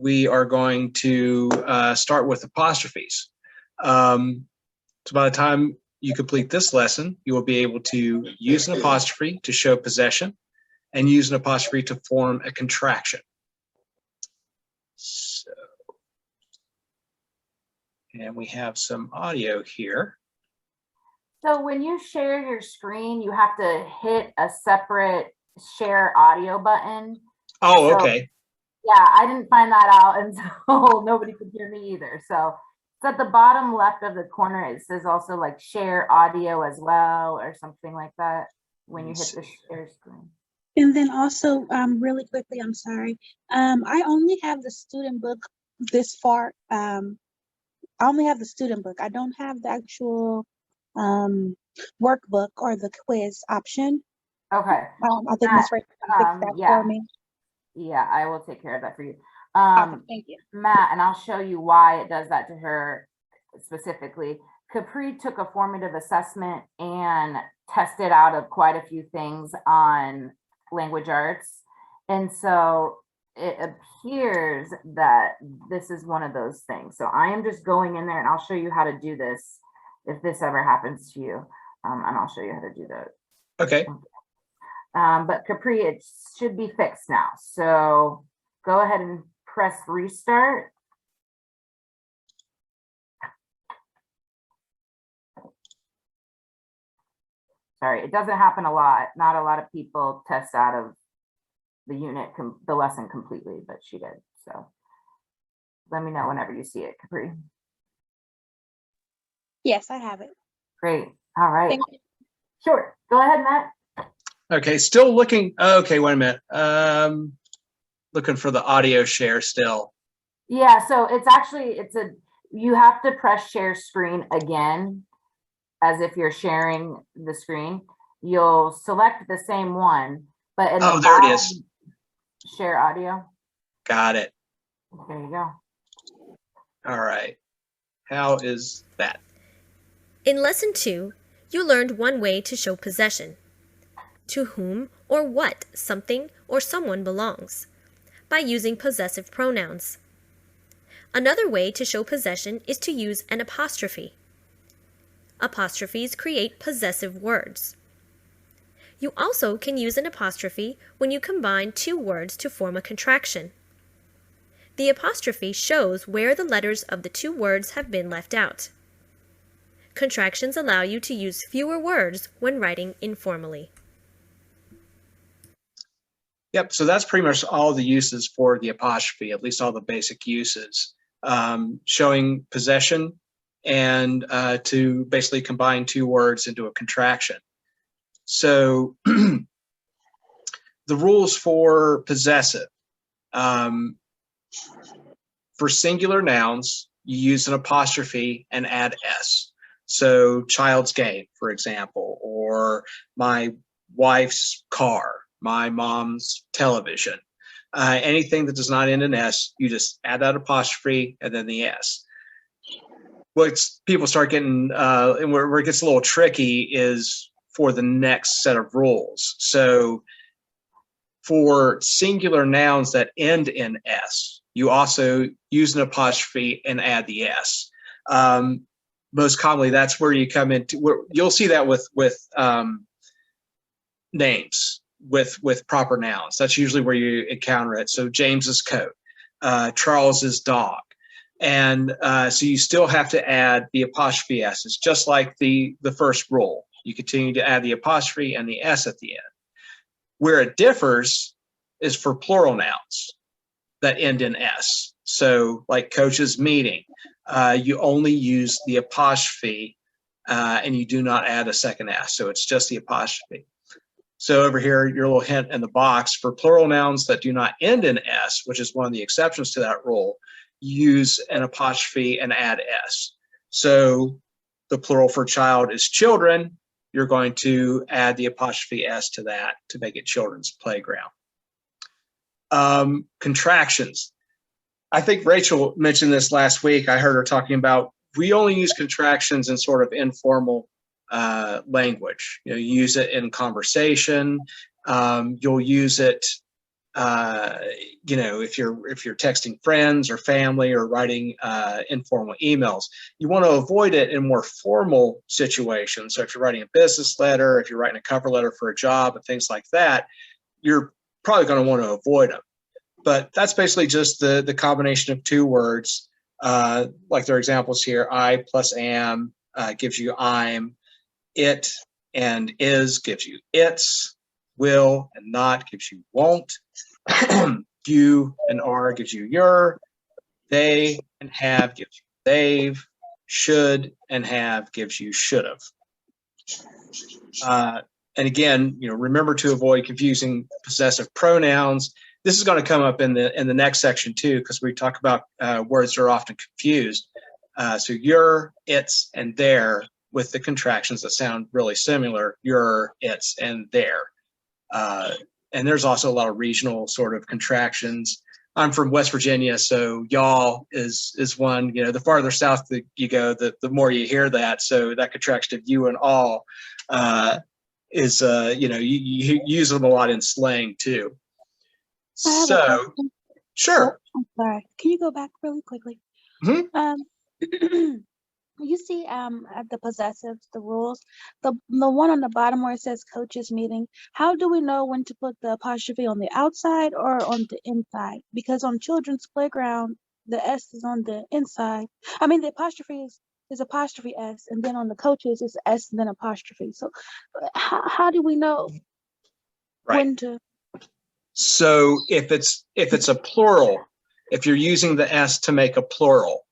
we are going to start with apostrophes. So by the time you complete this lesson, you will be able to use an apostrophe to show possession and use an apostrophe to form a contraction. So, and we have some audio here. So when you share your screen, you have to hit a separate share audio button. Oh, So, okay. yeah, I didn't find that out until nobody could hear me either. So it's at the bottom left of the corner. It says also like share audio as well or something like that when you hit the share screen. And then also, really quickly, I'm sorry. I only have the student book this far. I only have the student book. I don't have the actual workbook or the quiz option. Okay. I think Ms. Ray can fix that for me. Yeah, I will take care of that for you. Awesome, thank you. Matt, and I'll show you why it does that to her specifically. Capri took a formative assessment and tested out of quite a few things on language arts. And so it appears that this is one of those things. So I am just going in there and I'll show you how to do this if this ever happens to you. And I'll show you how to do that. Okay. But Capri, it should be fixed now. So go ahead and press restart. Sorry, it doesn't happen a lot. Not a lot of people test out of the unit, the lesson completely, but she did. So let me know whenever you see it, Capri. Yes, I have it. Great. All right. Thank you. Sure. Go ahead, Matt. Okay, still looking. Okay, wait a minute. Looking for the audio share still. Yeah, so it's actually, you have to press share screen again, as if you're sharing the screen. You'll select the same one, but in the there it is. Share audio. Got it. There you go. All right. How is that? In Lesson 2, you learned one way to show possession. To whom or what something or someone belongs, by using possessive pronouns. Another way to show possession is to use an apostrophe. Apostrophes create possessive words. You also can use an apostrophe when you combine two words to form a contraction. The apostrophe shows where the letters of the two words have been left out. Contractions allow you to use fewer words when writing informally. Yep, so that's pretty much all the uses for the apostrophe, at least all the basic uses. Showing possession and to basically combine two words into a contraction. So the rules for possessive. For singular nouns, you use an apostrophe and add S. So child's game, for example, or my wife's car, my mom's television. Anything that does not end in S, you just add that apostrophe and then the S. What people start getting, and where it gets a little tricky is for the next set of rules. So for singular nouns that end in S, you also use an apostrophe and add the S. Most commonly, that's where you come into, where you'll see that with names, with proper nouns. That's usually where you encounter it. So James's coat, Charles's dog. And so you still have to add the apostrophe S's, just like the first rule. You continue to add the apostrophe and the S at the end. Where it differs is for plural nouns that end in S. So like coach's meeting, you only use the apostrophe and you do not add a second S. So it's just the apostrophe. So over here, your little hint in the box, for plural nouns that do not end in S, which is one of the exceptions to that rule, use an apostrophe and add S. So the plural for child is children. You're going to add the apostrophe S to that to make it children's playground. Contractions. I think Rachel mentioned this last week. I heard her talking about, we only use contractions in sort of informal language. You use it in conversation. You'll use it you know, if you're texting friends or family or writing informal emails, you want to avoid it in more formal situations. So if you're writing a business letter, if you're writing a cover letter for a job and things like that, you're probably going to want to avoid them. But that's basically just the combination of two words, like their examples here. I plus am gives you I'm. It and is gives you its. Will and not gives you won't. You and are gives you your. They and have gives you they've. Should and have gives you should have. And again, you know, remember to avoid confusing possessive pronouns. This is going to come up in the next section too, because we talk about words that are often confused. So your, its, and their with the contractions that sound really similar. Your, its, and their. And there's also a lot of regional sort of contractions. I'm from West Virginia, so y'all is one. You know, the farther south that you go, the more you hear that. So that contraction of you and all is, you know, you use them a lot in slang too. I have a So, question. sure. Oh, I'm sorry. Can you go back really quickly? Mhm. You see, at the possessives, the rules, the one on the bottom where it says coaches meeting. How do we know when to put the apostrophe on the outside or on the inside? Because on children's playground, the S is on the inside. I mean, the apostrophe is apostrophe S, and then on the coaches is S and then apostrophe. So, how do we know Right. when to? So if it's a plural, if you're using the S to make a plural,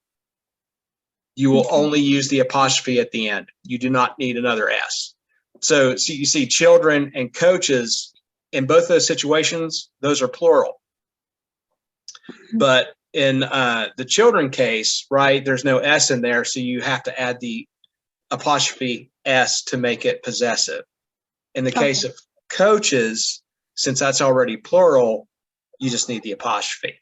you will Okay. only use the apostrophe at the end. You do not need another S. So you see children and coaches in both those situations, those are plural. But in the children case, right, there's no S in there, so you have to add the apostrophe S to make it possessive. In the case of coaches, since that's already plural, you just need the apostrophe.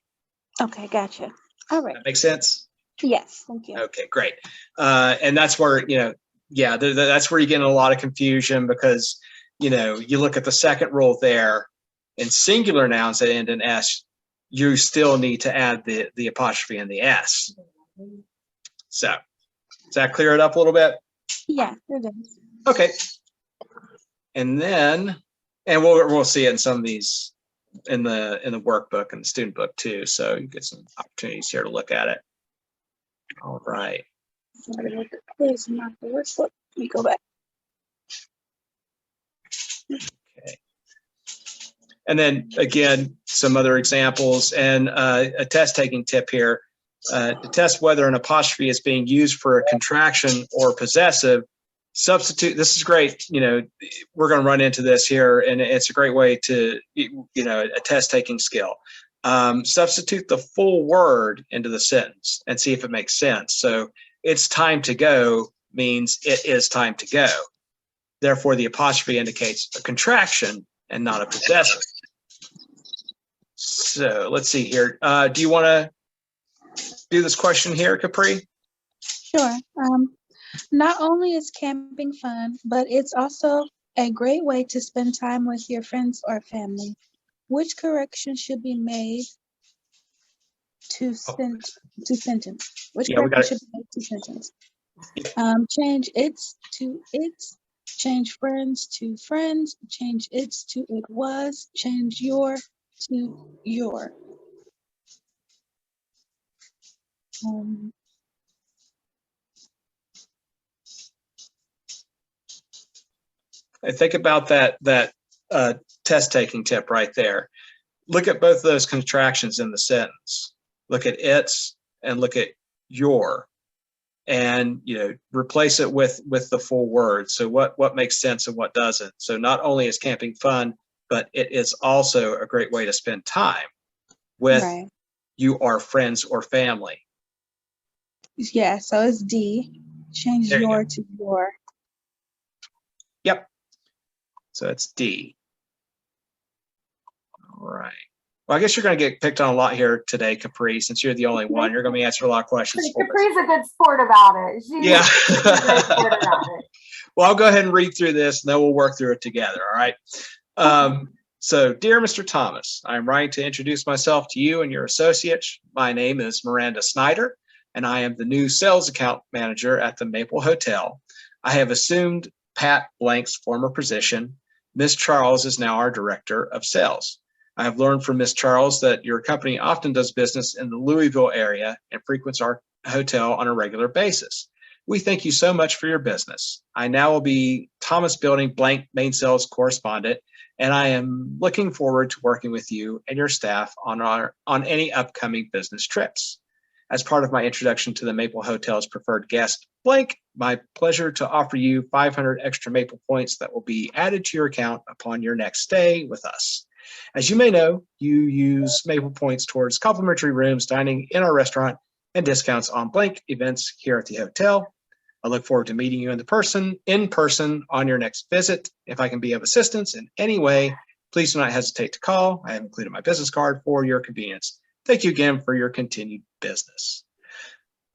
Okay, gotcha. All right. That makes sense? Yes, thank you. Okay, great. And that's where, you know, yeah, that's where you get in a lot of confusion because, you know, you look at the second rule there in singular nouns that end in S, you still need to add the apostrophe and the S. So does that clear it up a little bit? Yeah, it is. Okay. And then, and we'll see it in some of these in the workbook and the student book too. So you get some opportunities here to look at it. All right. Sorry, look at this, not the worst. Let me go back. Okay. And then again, some other examples and a test taking tip here. To test whether an apostrophe is being used for a contraction or possessive, substitute. This is great. You know, we're going to run into this here, and it's a great way to, you know, a test taking skill. Substitute the full word into the sentence and see if it makes sense. So it's time to go means it is time to go. Therefore, the apostrophe indicates a contraction and not a possessive. So let's see here. Do you want to do this question here, Capri? Sure. Not only is camping fun, but it's also a great way to spend time with your friends or family. Which correction should be made to sentence? Which Yeah, we got correction it. should be made to sentence? Change its to its. Change friends to friends. Change its to it was. Change your to your. And think about that test taking tip right there. Look at both those contractions in the sentence. Look at its and look at your, and you know, replace it with the full word. So what makes sense and what doesn't. So not only is camping fun, but it is also a great way to spend time with Right. you or friends or family. Yeah, so it's D. Change There you your go. to your. Yep. So it's D. All right. Well, I guess you're going to get picked on a lot here today, Capri, since you're the only one. You're going to be answering a lot of questions for us. Capri's a good sport about it. She's Yeah. a great sport about it. Well, I'll go ahead and read through this, and then we'll work through it together. All right. So, dear Mr. Thomas, I'm writing to introduce myself to you and your associates. My name is Miranda Snyder, and I am the new sales account manager at the Maple Hotel. I have assumed Pat Blank's former position. Miss Charles is now our director of sales. I have learned from Miss Charles that your company often does business in the Louisville area and frequents our hotel on a regular basis. We thank you so much for your business. I now will be Thomas Building Blank main sales correspondent, and I am looking forward to working with you and your staff on any upcoming business trips. As part of my introduction to the Maple Hotel's preferred guest, Blank, my pleasure to offer you 500 extra Maple points that will be added to your account upon your next stay with us. As you may know, you use Maple points towards complimentary rooms, dining in our restaurant, and discounts on Blank events here at the hotel. I look forward to meeting you in person on your next visit. If I can be of assistance in any way, please do not hesitate to call. I have included my business card for your convenience. Thank you again for your continued business.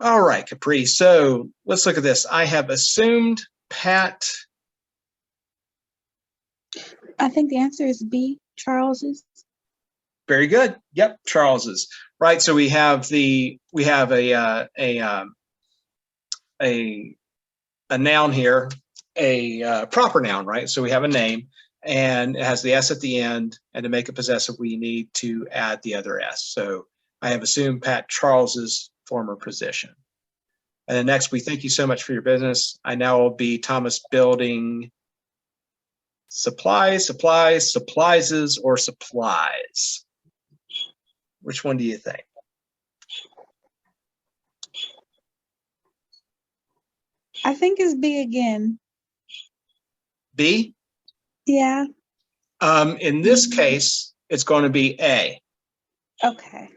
All right, Capri. So let's look at this. I have assumed Pat. I think the answer is B, Charles's. Very good. Yep, Charles's. Right. So we have a noun here, a proper noun, right? So we have a name, and it has the S at the end, and to make it possessive, we need to add the other S. So I have assumed Pat Charles's former position. And then next, we thank you so much for your business. I now will be Thomas Building supplies, or supplies. Which one do you think? I think it's B again. B? Yeah. In this case, it's going to be A. Okay.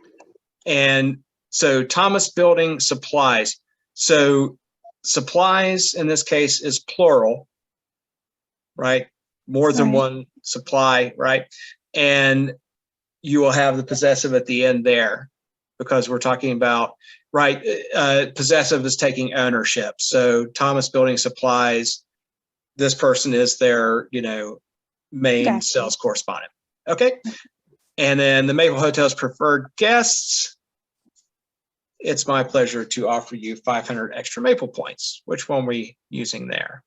And so Thomas Building supplies. So supplies in this case is plural, right? More than one supply, right? And you will have the possessive at the end there because we're talking about, right? Possessive is taking ownership. So Thomas Building supplies, this person is their, main sales correspondent. Okay. And then the Maple Hotel's preferred guests. It's my pleasure to offer you 500 extra Maple points. Which one are we using there?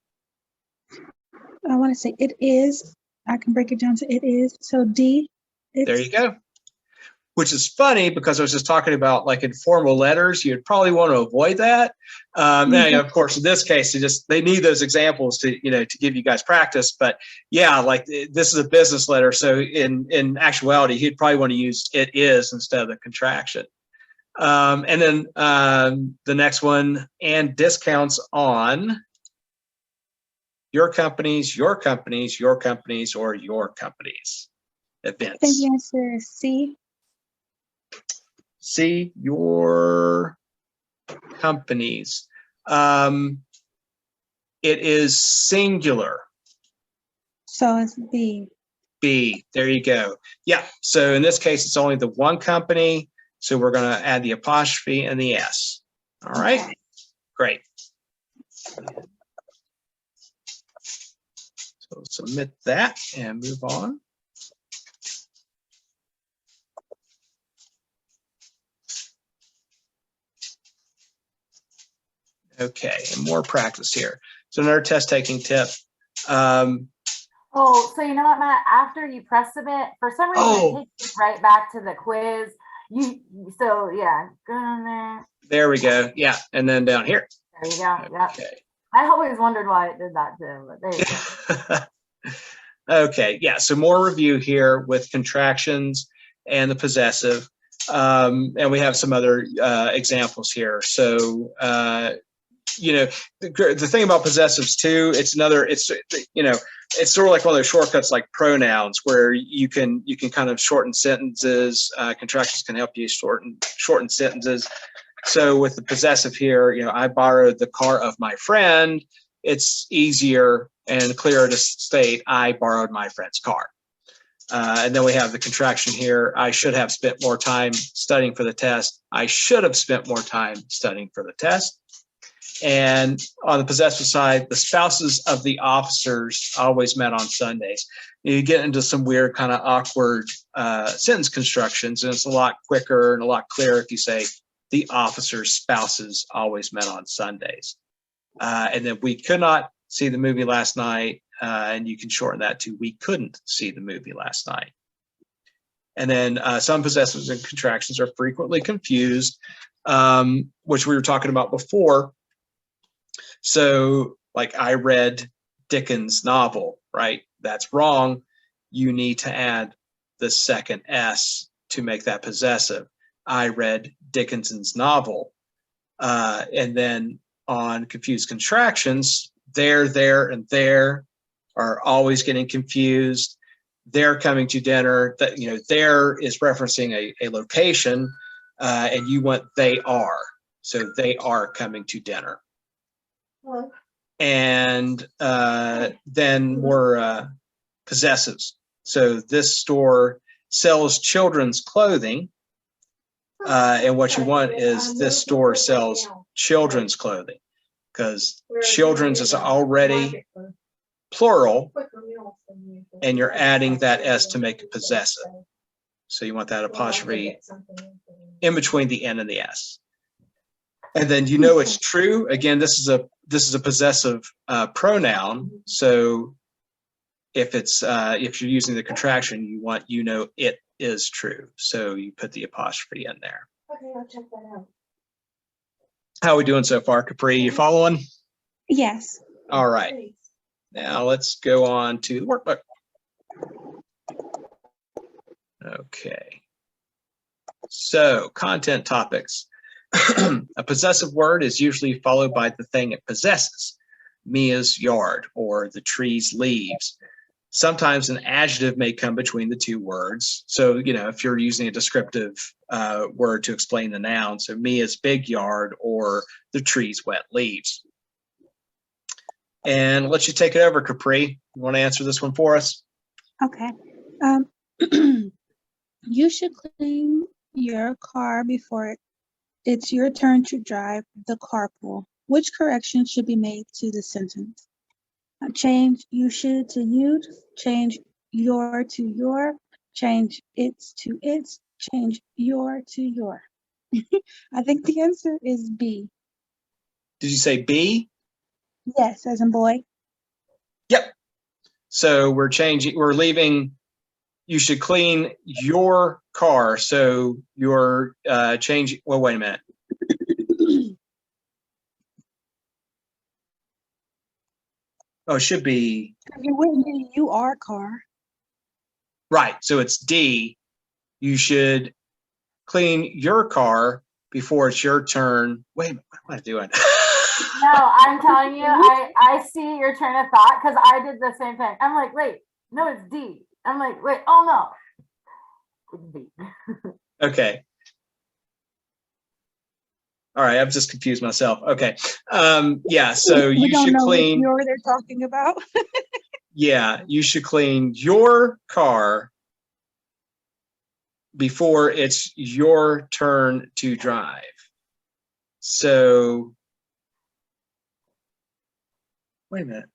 I want to say it is. I can break it down to it is. So D. There you go. Which is funny because I was just talking about like informal letters. You'd probably want to avoid that. Now, of course, in this case, they need those examples to give you guys practice. But yeah, like this is a business letter, so in actuality, he'd probably want to use it is instead of the contraction. And then the next one, and discounts on your company's, or your company's events. I think the answer is C. C, your companies. It is singular. So it's B. B, there you go. Yeah, so in this case, it's only the one company. So we're going to add the apostrophe and the S. All right, okay. Great. So submit that and move on. Okay, and more practice here. So another test taking tip. So you know what, Matt? After you press submit, for some reason it takes you right back to the quiz. So yeah, go on there. There we go. Yeah, and then down here. There you go. Yep. Okay. I always wondered why it did that too, but there you go. Okay, yeah. So more review here with contractions and the possessive, and we have some other examples here. So. The thing about possessives too, it's sort of like one of those shortcuts like pronouns where you can kind of shorten sentences. Contractions can help you shorten sentences. So with the possessive here, I borrowed the car of my friend. It's easier and clearer to state I borrowed my friend's car. And then we have the contraction here. I should have spent more time studying for the test. I should have spent more time studying for the test. And on the possessive side, the spouses of the officers always met on Sundays. You get into some weird kind of awkward sentence constructions, and it's a lot quicker and a lot clearer if you say the officers' spouses always met on Sundays. And then we could not see the movie last night, and you can shorten that to we couldn't see the movie last night. And then some possessives and contractions are frequently confused, which we were talking about before. So like I read Dickens' novel, right? That's wrong. You need to add the second S to make that possessive. I read Dickens's novel. And then on confused contractions, there, and there are always getting confused. They're coming to dinner. That, you know, there is referencing a location, and you want they are. So they are coming to dinner. Hello. And then more possessives. So this store sells children's clothing, and what you want is this store sells children's clothing, because children's is already plural, and you're adding that S to make it possessive. So you want that apostrophe in between the N and the S. And then you know it's true. Again, this is a possessive pronoun. So if it's if you're using the contraction, you want it is true. So you put the apostrophe in there. Okay, I'll check that out. How are we doing so far, Capri? You following? Yes. All right. Now let's go on to the workbook. Okay. So content topics. A possessive word is usually followed by the thing it possesses. Mia's yard or the tree's leaves. Sometimes an adjective may come between the two words. So, you know, if you're using a descriptive word to explain the noun, so Mia's big yard or the tree's wet leaves. And I'll let you take it over, Capri. You want to answer this one for us? Okay. You should clean your car before it's your turn to drive the carpool. Which correction should be made to the sentence? Change you should to you, change your to your, change its to its, change your to your. I think the answer is B. Did you say B? Yes, as in boy. Yep. So we're leaving, you should clean your car. So you're changing, well, wait a minute. Oh, it should be. You wouldn't do you are car. Right. So it's D. You should clean your car before it's your turn. Wait a minute, what am I doing? No, I'm telling you, I see your train of thought because I did the same thing. I'm like, wait, no, it's D. I'm like, wait, oh no. It's D. Okay. All right, I've just confused myself. Okay. Yeah, so We you don't should know clean. which your they're talking about. Yeah, you should clean your car before it's your turn to drive. So, wait a minute.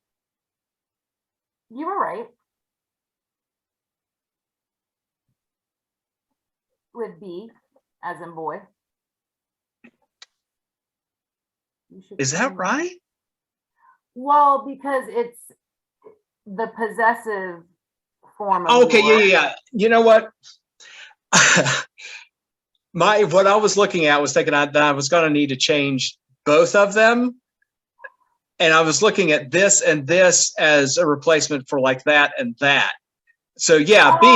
You were right. With B, as in boy. Is that right? Well, because it's the possessive form of Okay, your. yeah. You know what? What I was looking at was thinking that I was going to need to change both of them. And I was looking at this and this as a replacement for like that and that. So yeah, B,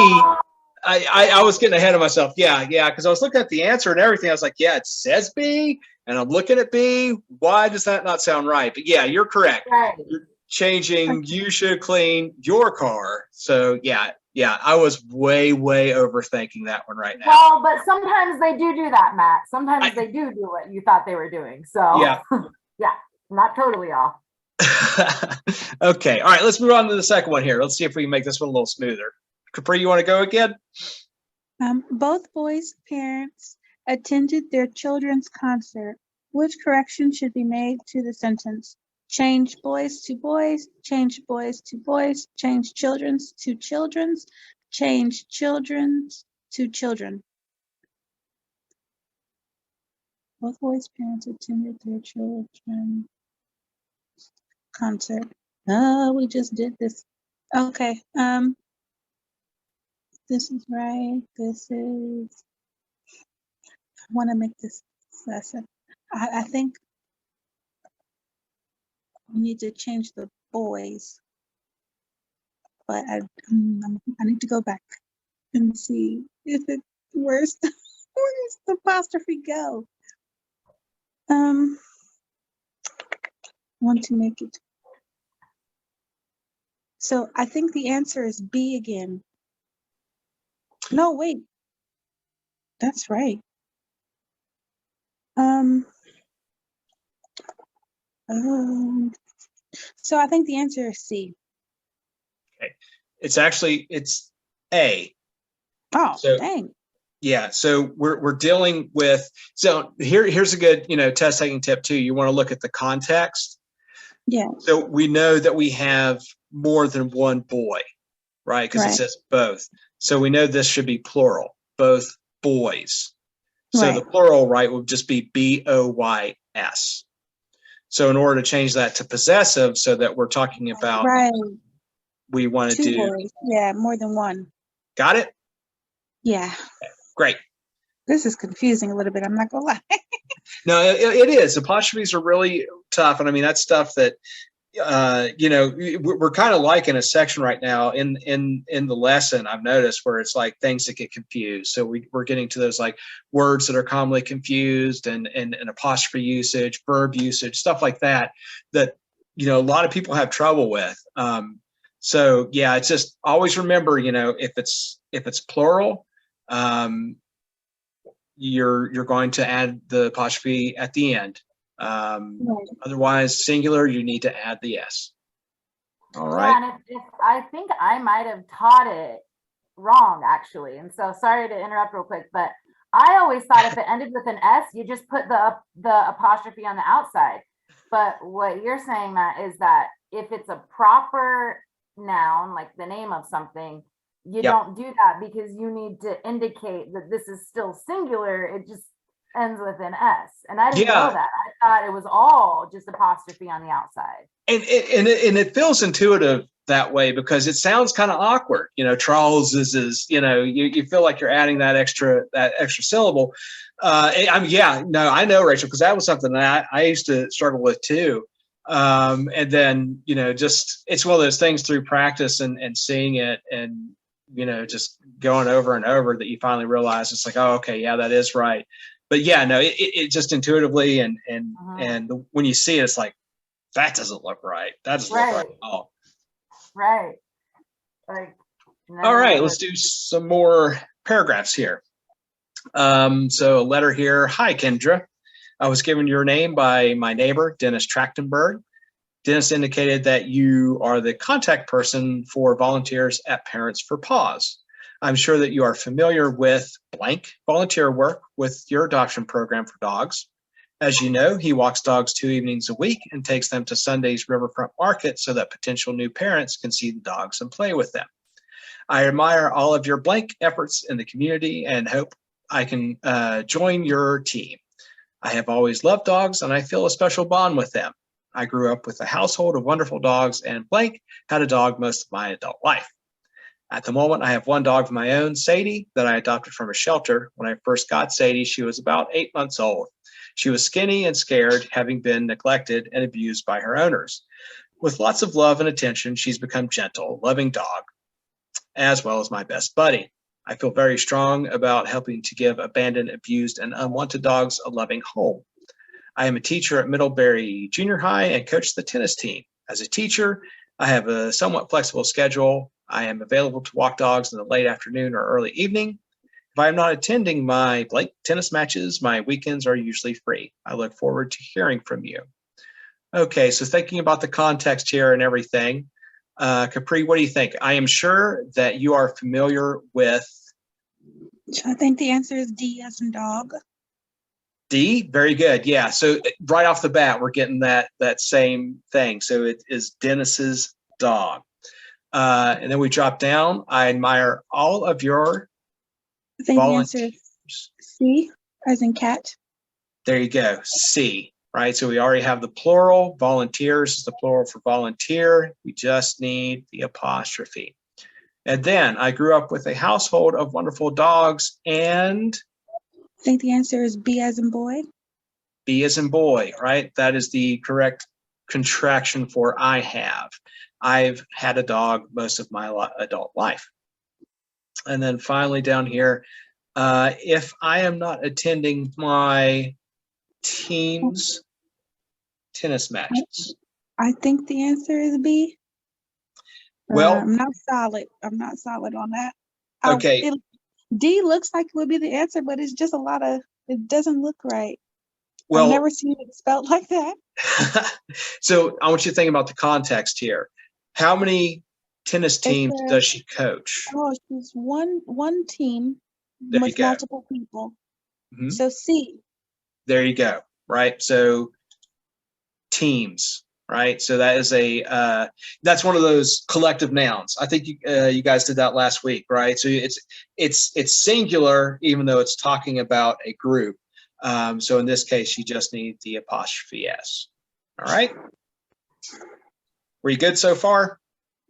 I was getting ahead of myself. Yeah, because I was looking at the answer and everything. I was like, yeah, it says B, and I'm looking at B. Why does that not sound right? But yeah, you're correct. Right. You're changing, you should clean your car. So yeah, I was way overthinking that one right now. Well, but sometimes they do that, Matt. Sometimes they do what you thought they were doing. So Yeah. Yeah, not totally off. Okay, all right, let's move on to the second one here. Let's see if we can make this one a little smoother. Capri, you want to go again? Both boys' parents attended their children's concert. Which correction should be made to the sentence? Change boys to boys, change boys to boys, change children's to children's, change children's to children. Both boys' parents attended their children concert. Oh, we just did this. Okay. This is right. This is. I want to make this lesson. I think we need to change the boys, but I need to go back and see if it where's where's the apostrophe go. Want to make it. So I think the answer is B again. No, wait. That's right. So I think the answer is C. Okay. It's A. Oh, So- dang. Yeah, so we're dealing with, so here's a good, test taking tip too. You want to look at the context. Yeah. So we know that we have more than one boy, right? Because Right. it says both. So we know this should be plural, both boys. So Right. the plural, right, would just be BOYS. So in order to change that to possessive, so that we're talking about, Right. we want to Two do, boys. Yeah, more than one. got it? Yeah. Great. This is confusing a little bit. I'm not gonna lie. No, it is. Apostrophes are really tough. And I mean, that's stuff that, we're kind of like in a section right now in the lesson, I've noticed, where it's like things that get confused. So we're getting to those like words that are commonly confused and apostrophe usage, verb usage, stuff like that, a lot of people have trouble with. So yeah, it's just always remember, if it's plural, you're going to add the apostrophe at the end. Right. Otherwise, singular, you need to add the S. All right. Yeah, and if I think I might have taught it wrong, actually. And so sorry to interrupt real quick, but I always thought if it ended with an S, you just put the apostrophe on the outside. But what you're saying, Matt, is that if it's a proper noun, like the name of something, you Yep. don't do that because you need to indicate that this is still singular. It just ends with an S. And I didn't Yeah. know that. I thought it was all just apostrophe on the outside. And it feels intuitive that way because it sounds kind of awkward. Charles is you feel like you're adding that extra syllable. I know, Rachel, because that was something that I used to struggle with too. And then, just it's one of those things through practice and seeing it and, just going over and over that you finally realize it's like, oh, okay, yeah, that is right. But yeah, no, it just intuitively and when you see it, it's like, that doesn't look right. That doesn't look right at all. Right. Like, All right, let's do some more paragraphs here. So a letter here. Hi, Kendra. I was given your name by my neighbor, Dennis Trachtenberg. Dennis indicated that you are the contact person for volunteers at Parents for Paws. I'm sure that you are familiar with blank volunteer work with your adoption program for dogs. As you know, he walks dogs 2 evenings a week and takes them to Sunday's riverfront market so that potential new parents can see the dogs and play with them. I admire all of your blank efforts in the community and hope I can join your team. I have always loved dogs and I feel a special bond with them. I grew up with a household of wonderful dogs and blank had a dog most of my adult life. At the moment, I have one dog of my own, Sadie, that I adopted from a shelter. When I first got Sadie, she was about 8 months old. She was skinny and scared, having been neglected and abused by her owners. With lots of love and attention, she's become gentle, loving dog, as well as my best buddy. I feel very strong about helping to give abandoned, abused, and unwanted dogs a loving home. I am a teacher at Middlebury Junior High and coach the tennis team. As a teacher, I have a somewhat flexible schedule. I am available to walk dogs in the late afternoon or early evening. If I am not attending my blank tennis matches, my weekends are usually free. I look forward to hearing from you. Okay, so thinking about the context here and everything, Capri, what do you think? I am sure that you are familiar with. So I think the answer is D as in dog. D, very good. Yeah. So right off the bat, we're getting that same thing. So it is Dennis's dog. And then we drop down. I admire all of your I think the answer volunteers. is C, as in cat. There you go. C, right? So we already have the plural. Volunteers is the plural for volunteer. We just need the apostrophe. And then I grew up with a household of wonderful dogs, and I think the answer is B, as in boy. B as in boy, right? That is the correct contraction for I have. I've had a dog most of my adult life. And then finally down here, if I am not attending my team's tennis matches. I think the answer is B. Well, I'm not solid. I'm not solid on that. okay. D looks like it would be the answer, but it's just a lot of, it doesn't look right. Well, I've never seen it spelled like that. So I want you to think about the context here. How many tennis teams does she coach? Oh, she's one team There you with go. multiple people. Mhm. So C. There you go. Right. So teams. Right. So that is that's one of those collective nouns. I think you guys did that last week, right? So it's singular, even though it's talking about a group. So in this case, you just need the apostrophe S. All right. Were you good so far?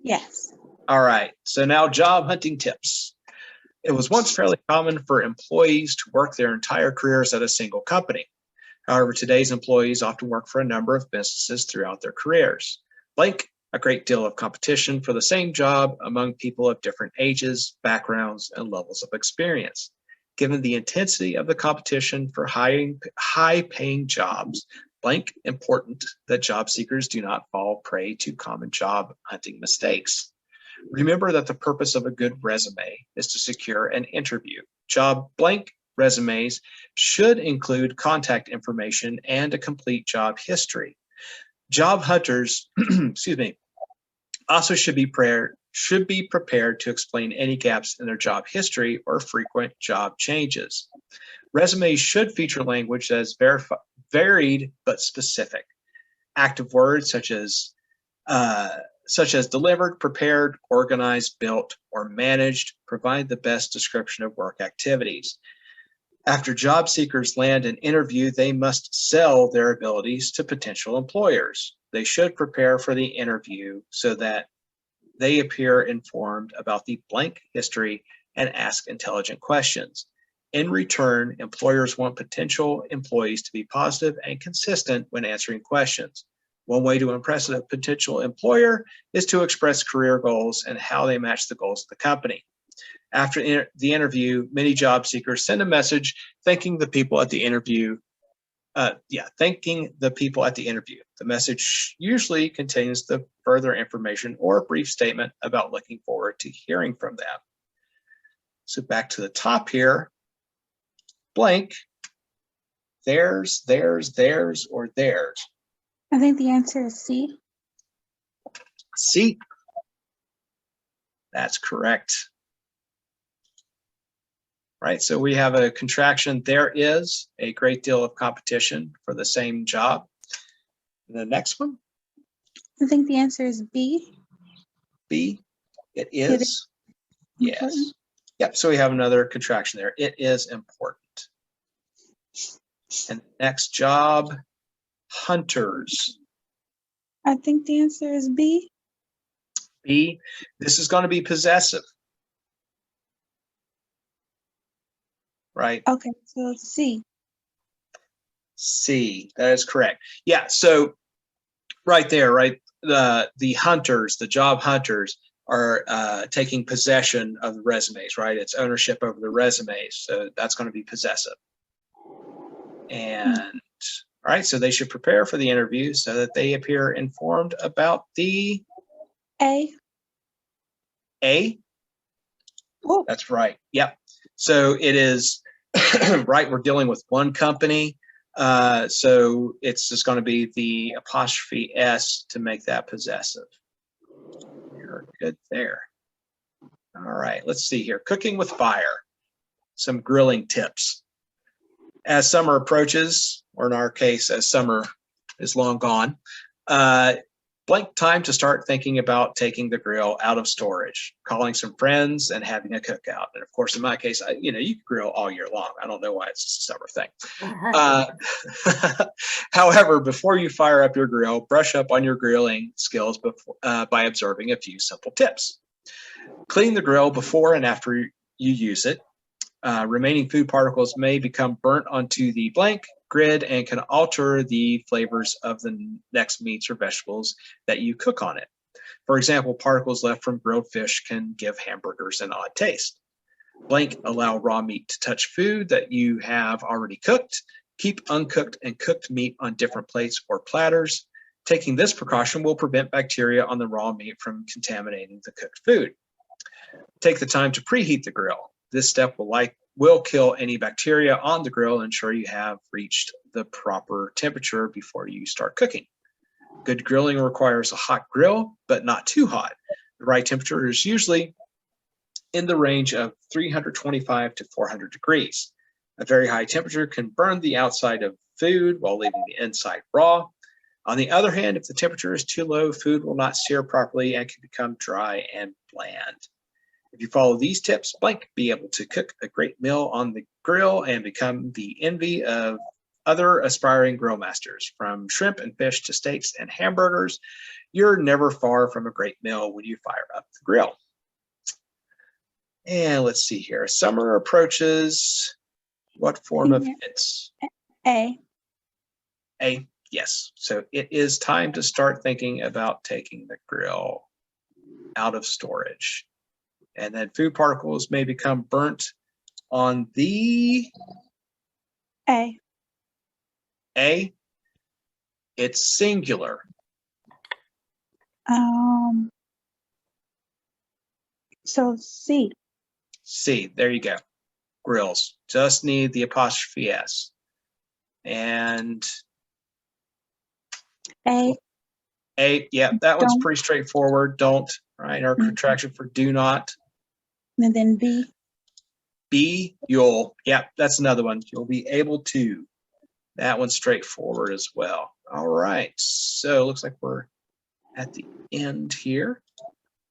Yes. All right. So now job hunting tips. It was once fairly common for employees to work their entire careers at a single company. However, today's employees often work for a number of businesses throughout their careers. Like a great deal of competition for the same job among people of different ages, backgrounds, and levels of experience. Given the intensity of the competition for high-paying jobs, blank important that job seekers do not fall prey to common job hunting mistakes. Remember that the purpose of a good resume is to secure an interview. Job blank resumes should include contact information and a complete job history. Job hunters, excuse me, also should be prepared to explain any gaps in their job history or frequent job changes. Resumes should feature language that is varied but specific. Active words such as delivered, prepared, organized, built, or managed provide the best description of work activities. After job seekers land an interview, they must sell their abilities to potential employers. They should prepare for the interview so that they appear informed about the blank history and ask intelligent questions. In return, employers want potential employees to be positive and consistent when answering questions. One way to impress a potential employer is to express career goals and how they match the goals of the company. After the interview, many job seekers send a message thanking the people at the interview. Thanking the people at the interview. The message usually contains the further information or a brief statement about looking forward to hearing from them. So back to the top here, blank, theirs, or theirs. I think the answer is C. C. That's correct. Right, so we have a contraction. There is a great deal of competition for the same job. And the next one? I think the answer is B. B. It is. Yes. Important. Yep, so we have another contraction there. It is important. And next job, hunters. I think the answer is B. B. This is going to be possessive. Right? Okay, so C. C, that is correct. Yeah, so right there, right, the hunters, the job hunters are taking possession of the resumes, right? It's ownership over the resumes, so that's going to be possessive. And all right, so they should prepare for the interview so that they appear informed about the A. A. Oh. That's right. Yep. So it is right. We're dealing with one company. So it's just going to be the apostrophe S to make that possessive. You're good there. All right. Let's see here. Cooking with fire. Some grilling tips. As summer approaches, or in our case, as summer is long gone, blank time to start thinking about taking the grill out of storage, calling some friends, and having a cookout. And of course, in my case, you can grill all year long. I don't know why it's just a summer thing. However, before you fire up your grill, brush up on your grilling skills by observing a few simple tips. Clean the grill before and after you use it. Remaining food particles may become burnt onto the blank grid and can alter the flavors of the next meats or vegetables that you cook on it. For example, particles left from grilled fish can give hamburgers an odd taste. Blank allow raw meat to touch food that you have already cooked. Keep uncooked and cooked meat on different plates or platters. Taking this precaution will prevent bacteria on the raw meat from contaminating the cooked food. Take the time to preheat the grill. This step will kill any bacteria on the grill and ensure you have reached the proper temperature before you start cooking. Good grilling requires a hot grill, but not too hot. The right temperature is usually in the range of 325 to 400 degrees. A very high temperature can burn the outside of food while leaving the inside raw. On the other hand, if the temperature is too low, food will not sear properly and can become dry and bland. If you follow these tips, blank be able to cook a great meal on the grill and become the envy of other aspiring grill masters. From shrimp and fish to steaks and hamburgers, you're never far from a great meal when you fire up the grill. And let's see here. Summer approaches. What form of fits? A. A, yes. So it is time to start thinking about taking the grill out of storage. And then food particles may become burnt on the A. A. It's singular. So C. C, there you go. Grills. Just need the apostrophe S. And A. A, yeah, that one's Don't. pretty straightforward. Don't, right? Our contraction for do not. And then B. B, that's another one. You'll be able to. That one's straightforward as well. All right, so looks like we're at the end here.